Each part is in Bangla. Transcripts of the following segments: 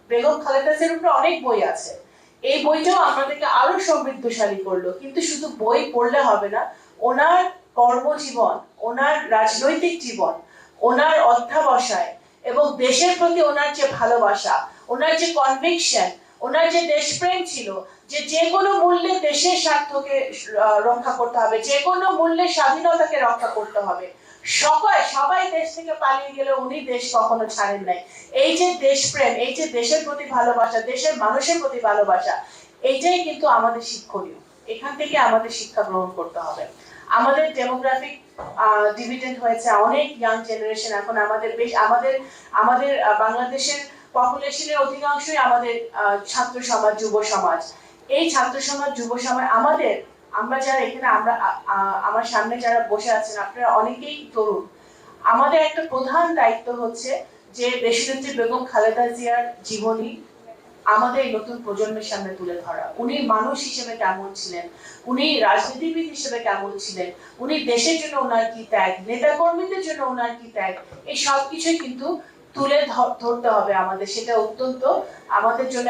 বেগম খালেদা জিয়ার উপরে অনেক বই আছে, এই বইটাও আমাদেরকে আরো সমৃদ্ধশালী করলো। কিন্তু শুধু বই পড়লে হবে না, ওনার কর্মজীবন, ওনার রাজনৈতিক জীবন, ওনার অধ্যাবসায় এবং দেশের প্রতি ওনার যে ভালোবাসা, ওনার যে কনভিকশন, ওনার যে দেশপ্রেম ছিল, যে কোনো মূল্যে দেশের স্বার্থকে রক্ষা করতে হবে, যে কোনো মূল্যে স্বাধীনতাকে রক্ষা করতে হবে। সবাই দেশ থেকে পালিয়ে গেলে উনি দেশ কখনো ছাড়েন নাই। এই যে দেশপ্রেম, এই যে দেশের প্রতি ভালোবাসা, দেশের মানুষের প্রতি ভালোবাসা, এইটাই কিন্তু আমাদের শিক্ষণীয়। এখান থেকে আমাদের শিক্ষা গ্রহণ করতে হবে। আমাদের ডেমোগ্রাফিক ডিভিডেন্ড হয়েছে, অনেক ইয়াং জেনারেশন এখন আমাদের আমাদের বাংলাদেশের পপুলেশনের অধিকাংশই আমাদের ছাত্র সমাজ, যুব সমাজ। এই ছাত্র সমাজ, যুব সমাজ আমরা যারা এখানে, আমার সামনে যারা বসে আছেন, আপনারা অনেকেই তরুণ। আমাদের একটা প্রধান দায়িত্ব হচ্ছে যে দেশনেত্রী বেগম খালেদা জিয়ার জীবনী আমাদের নতুন প্রজন্মের সামনে তুলে ধরা। উনি মানুষ হিসেবে কেমন ছিলেন, উনি রাজনীতিবিদ হিসেবে কেমন ছিলেন, উনি দেশের জন্য ওনার কি ত্যাগ, নেতা কর্মীদের জন্য ওনার কি ত্যাগ, এই সব কিছুই কিন্তু তুলে ধরতে হবে আমাদের। সেটা অত্যন্ত আমাদের জন্য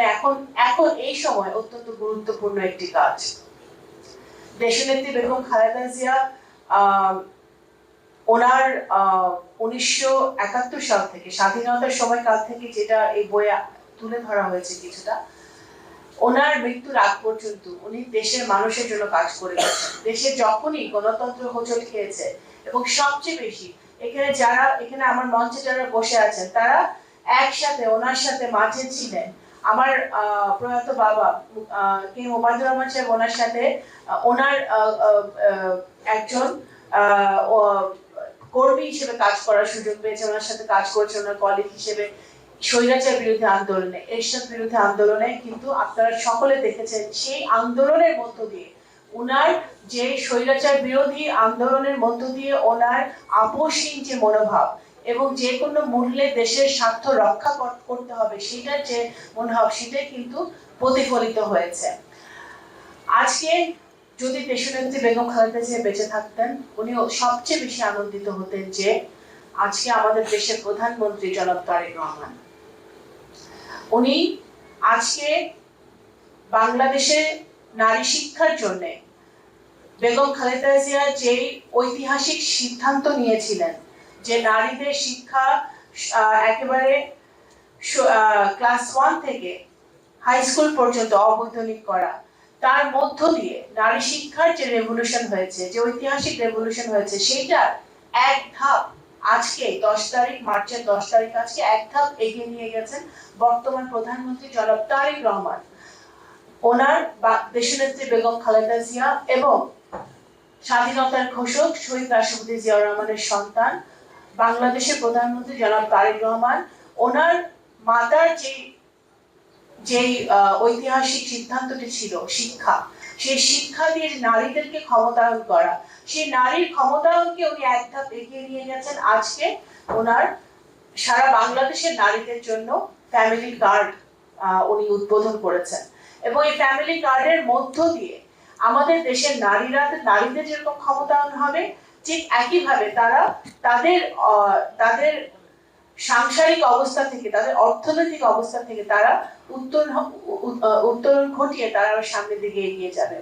এখন এই সময় অত্যন্ত গুরুত্বপূর্ণ একটি কাজ। দেশনেত্রী বেগম খালেদা জিয়া ওনার 1971 সাল থেকে, স্বাধীনতার সময়কাল থেকে, যেটা এই বইয়ে তুলে ধরা হয়েছে কিছুটা, ওনার মৃত্যুর আগ পর্যন্ত উনি দেশের মানুষের জন্য কাজ করে গেছেন। দেশে যখনই গণতন্ত্র হোঁচট খেয়েছে, এবং সবচেয়ে বেশি এখানে আমার মঞ্চে যারা বসে আছেন, তারা একসাথে ওনার সাথে মাঝে ছিলেন। আমার প্রয়াত বাবা কে মোবাইদুর রহমান সাহেব ওনার সাথে, ওনার একজন কর্মী হিসেবে কাজ করার সুযোগ পেয়েছে, ওনার সাথে কাজ করেছে ওনার কলিগ হিসেবে স্বৈরাচার বিরোধী আন্দোলনে, এরশাদ বিরোধী আন্দোলনে। কিন্তু আপনারা সকলে দেখেছেন সেই আন্দোলনের মধ্য দিয়ে, ওনার যে স্বৈরাচার বিরোধী আন্দোলনের মধ্য দিয়ে ওনার আপোষহীন যে মনোভাব এবং যে কোনো মূল্যে দেশের স্বার্থ রক্ষা করতে হবে সেটার যে মনোভাব, সেটাই কিন্তু প্রতিফলিত হয়েছে। আজকে যদি দেশনেত্রী বেগম খালেদা জিয়া বেঁচে থাকতেন, উনি সবচেয়ে বেশি আনন্দিত হতেন যে আজকে আমাদের দেশের প্রধানমন্ত্রী জনাব তারেক রহমান, উনি আজকে বাংলাদেশে নারী শিক্ষার জন্য বেগম খালেদা জিয়া যে ঐতিহাসিক সিদ্ধান্ত নিয়েছিলেন যে নারীদের শিক্ষা একেবারে ক্লাস 1 থেকে হাই স্কুল পর্যন্ত অবৈতনিক করা, তার মধ্য দিয়ে নারী শিক্ষার যে রেভলিউশন হয়েছে, যে ঐতিহাসিক রেভলিউশন হয়েছে, সেটার এক ধাপ আজকে 10 তারিখ, মার্চের 10 তারিখ, আজকে এক ধাপ এগিয়ে নিয়ে গেছেন বর্তমান প্রধানমন্ত্রী জনাব তারেক রহমান। ওনার দেশনেত্রী বেগম খালেদা জিয়া এবং স্বাধীনতার ঘোষক শহীদ রাষ্ট্রপতি জিয়াউর রহমানের সন্তান বাংলাদেশের প্রধানমন্ত্রী জনাব তারেক রহমান, ওনার মাতার যে ঐতিহাসিক সিদ্ধান্তটি ছিল শিক্ষা, সেই শিক্ষা দিয়ে নারীদেরকে ক্ষমতায়ন করা, সেই নারীর ক্ষমতায়নকে উনি এক ধাপ এগিয়ে নিয়ে গেছেন। আজকে ওনার সারা বাংলাদেশের নারীদের জন্য ফ্যামিলি কার্ড উনি উদ্বোধন করেছেন, এবং এই ফ্যামিলি কার্ডের মধ্য দিয়ে আমাদের দেশের নারীদের যেরকম ক্ষমতায়ন হবে, ঠিক একইভাবে তারা তাদের সাংসারিক অবস্থা থেকে, তাদের অর্থনৈতিক অবস্থা থেকে তারা উত্তরণ ঘটিয়ে তারা সামনের দিকে এগিয়ে যাবে।